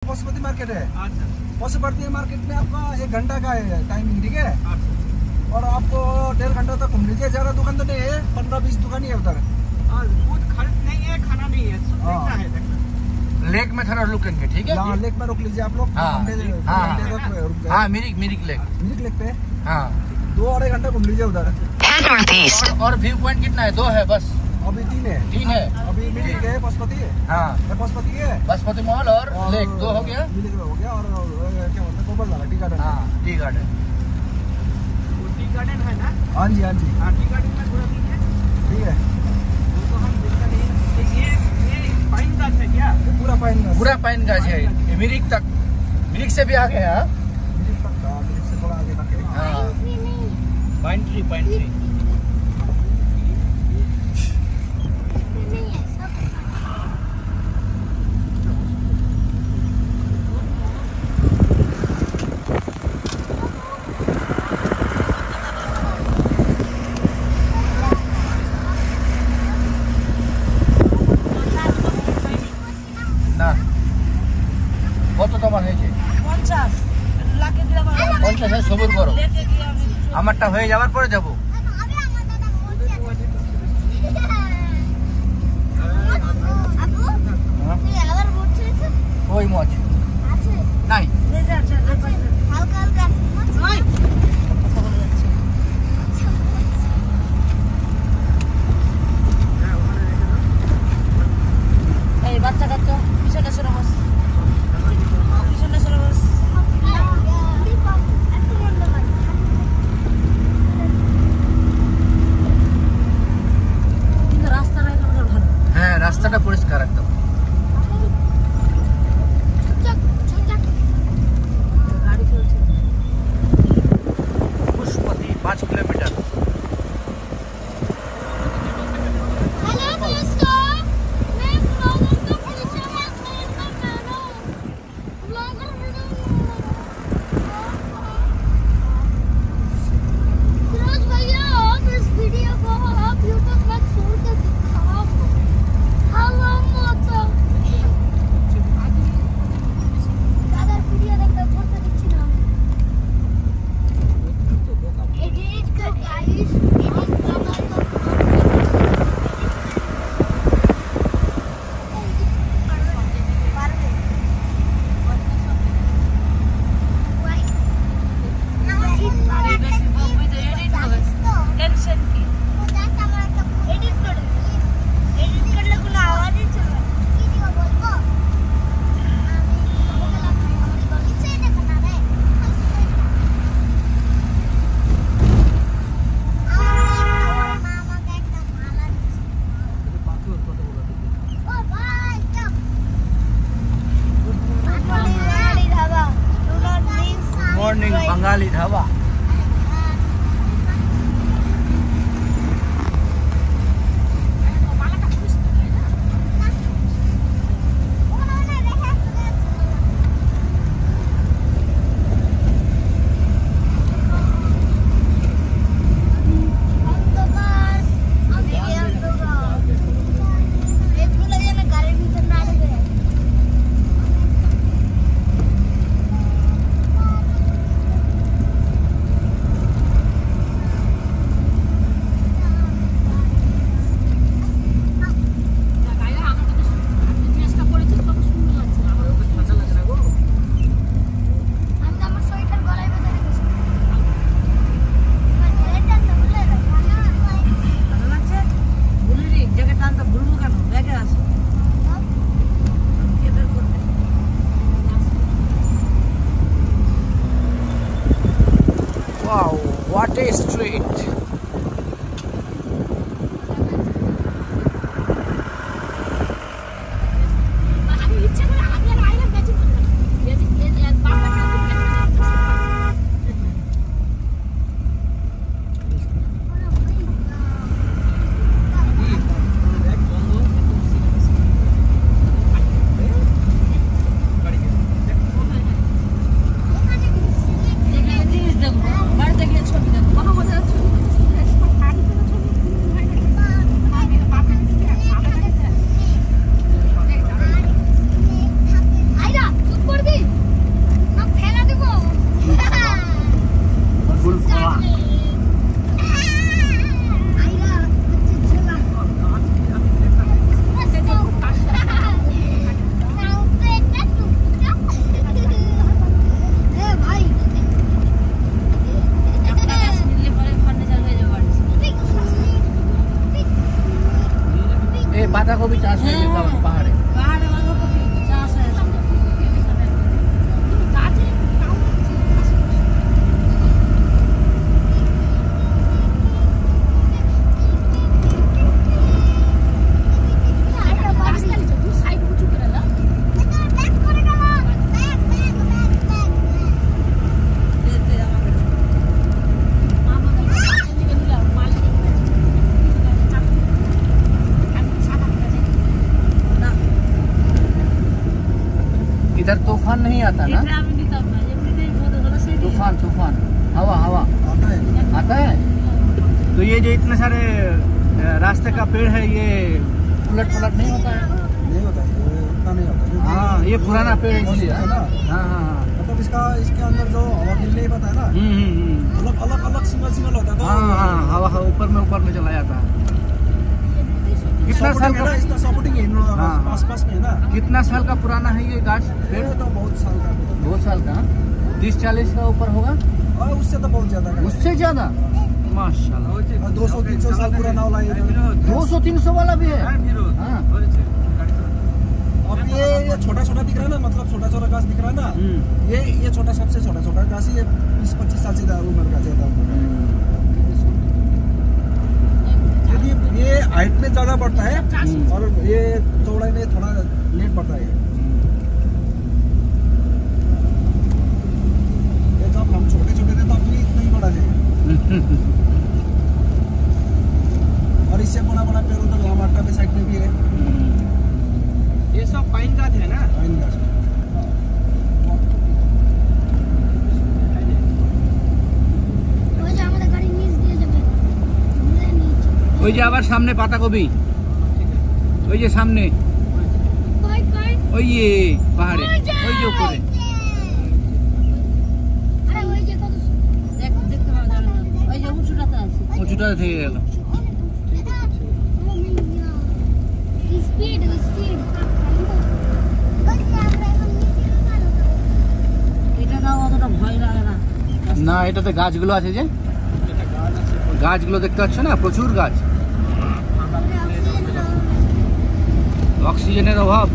Pashupati market है। अच्छा। Pashupati market में आपका 1 घंटा का है टाइमिंग, ठीक है। अच्छा। और आपको 1.5 घंटा तक घूम लीजिए। ज़्यादा दुकान तो नहीं है, 15-20 दुकान ही है उधर। कुछ खर्च नहीं है, खाना नहीं है, देखना है। लेक में थोड़ा रुकेंगे, ठीक है। हाँ, लेक में रुक लीजिए आप लोग। हाँ, मिरिक लेक पे। हाँ, 2-2.5 घंटा घूम लीजिए उधर। और व्यू पॉइंट कितना है? 2 है बस। अभी 3 है। 3 है। अभी मिरिक है, पशुपति है। हाँ, पशुपति है, पशुपति मॉल और लेक 2 हो गया। मिरिक हो गया और क्या बोलते हैं कोबल टी गार्डन। हाँ, टी गार्डन। टी गार्डन है ना? हाँ जी, हाँ जी। टी गार्डन में पूरा ठीक है। ठीक है। तो हम देखा नहीं। ये पाइन गाछ है क्या? पूरा पाइन गाछ है। मिरिक तक, मिरिक से भी आगे है। मिरिक से थोड़ा आगे तक है। हाँ, पाइन ट्री। কত তোমার হয়েছে? 50 লাখে দিলাম। 50 সবুর করো, আমারটা হয়ে যাওয়ার পরে যাবো। ওই মাছ নাই। এই বাচ্চা কাচ্চা পিছনে সরে বস। হ্যাঁ, রাস্তাটা পরিষ্কার একদম। গাড়ি চলছে। পশুপতি 5 কিলোমিটার। मॉर्निंग बंगाली ढाबा। नहीं आता ना? এটা আমি নিতাম না, এমনিতেই বোধ হলো সেই तूफान तूफान हवा हवा आता है आता है। तो ये जो इतने सारे रास्ते का पेड़ है ये उलट पलट नहीं होता है? नहीं होता है, ये उतना नहीं होता क्योंकि हाँ ये पुराना पेड़ है इसलिए। है ना, हाँ हाँ हाँ मतलब इसके अंदर जो हवा हिल नहीं पाता है ना, अलग अलग अलग सिंगल सिंगल होता है तो हाँ हाँ हवा ऊपर में चला जाता है। कितना साल का इसका सपोर्टिंग है हाँ। पास में है ना। कितना साल का पुराना है ये गाछ पेड़? ये तो बहुत साल का है। 2 साल का 30-40 का ऊपर होगा, और उससे तो बहुत ज्यादा का है। उससे ज्यादा माशाल्लाह। और 200-300 साल पुराना वाला ये 200-300 वाला भी है। हाँ अब ये छोटा छोटा दिख रहा है ना, मतलब छोटा छोटा घास दिख रहा है ना, ये छोटा सबसे छोटा छोटा घास ही ये 20-25 साल से उम्र का ज्यादा उम्र का है। क्योंकि ये हाइट में ज्यादा बढ़ता है और ये चौड़ाई में थोड़ा लेट बढ़ता है। ये जब हम छोटे छोटे थे तब भी इतना ही बड़ा है। और इससे बड़ा बड़ा पेड़ उधर लामार्टा के साइड में भी है। ये सब पाइन गाछ है ना? पाइन गाछ। ওই যে আবার সামনে পাতাকপি, ওই যে সামনে ওই যে পাহাড়ে ওই যে উপরে দেখতে পাওয়া যাবে না, ওই যে উঁচুটাতে আছে। উঁচুটা থেকে গেল। এটা দাও, অতটা ভয় লাগে না। না এটাতে গাছগুলো আছে, যে গাছগুলো দেখতে পাচ্ছ না, প্রচুর গাছ। অক্সিজেনের অভাব।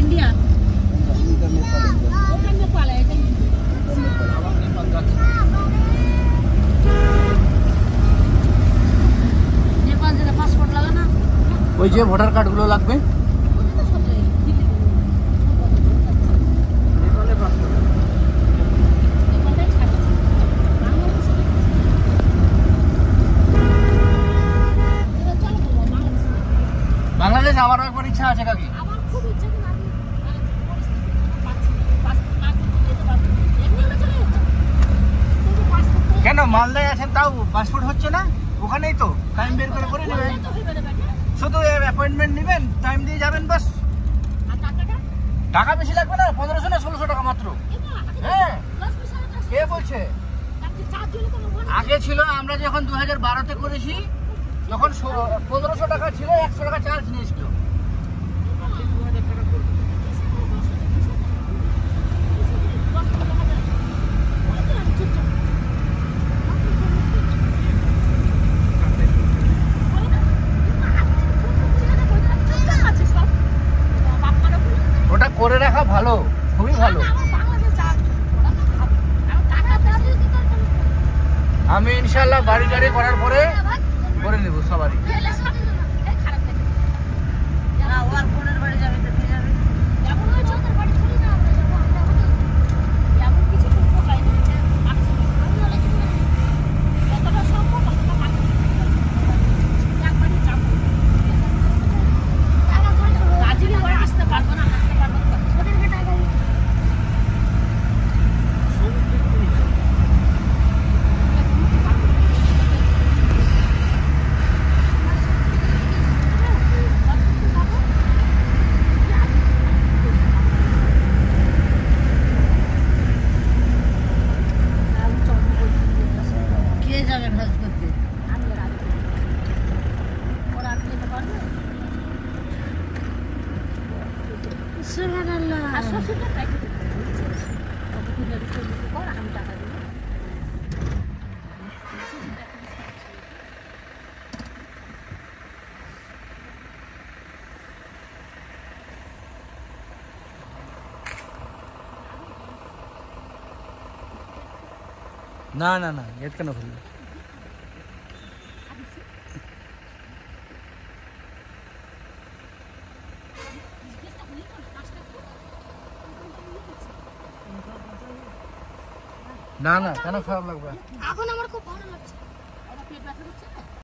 ইন্ডিয়া इधर नेपाल है, इधर। ওটা নেপাল, এটা নেপাল যেটা পাসপোর্ট লাগে না, ওই যে ভোটার কার্ডগুলো লাগবে। ওটা তো সব জায়গায় দিল্লি নেপালটাই ছাড়ছে। বাংলাদেশ আমারও একবার ইচ্ছা আছে কাকি। আমার খুব ইচ্ছা, কিন্তু আমি পরিস্থিতি পাচ্ছি না, পাসপোর্ট না করতে যেতে পারবো না। এমনি হলে চলে যেতাম, কিন্তু পাসপোর্ট কেন মালদায় আছেন তাও পাসপোর্ট হচ্ছে না? ওখানেই তো টাইম বের করে নেবেন, তো হইবে না ব্যাটা। শুধু অ্যাপয়েন্টমেন্ট নেবেন, টাইম দিয়ে যাবেন বাস। আর টাকাটা টাকা বেশি লাগবে না, 1500 না 1600 টাকা মাত্র। হ্যাঁ কে বলছে? আগে ছিল, আমরা যখন 2012-তে করেছি যখন 1500 টাকা ছিল, 100 টাকা চার্জ নিয়েছিল। ওটা করে রাখা ভালো, খুবই ভালো। আমি ইনশাল্লাহ বাড়ি গাড়ি করার পরে করে নেব সবারই। ওর বোনের বাড়ি যাবে, দেখতে যাবে, এমন হয়েছে ওদের বাড়ি চলে না, আমরা যাবো, আমরা হতো এমন কিছু করবো চাই না, আমি হলে কি করে যতটা সম্ভব ততটা মাকে একবারই যাবো। দার্জিলিং করে আসতে পারবো না, আসতে পারবো না, ওদেরকে টাকা দিতে কে যাবে ভাজ করতে? আমি রাজি, ওরা যেতে পারবে। সুবহানাল্লাহ। আর শ্বশুরটা তাই করতে পারে, আমি টাকা দেবো। না না না গেট কেন খুলবে? না না কেন খারাপ লাগবে? এখন আমার খুব ভালো লাগছে। পেট ব্যথা করছে।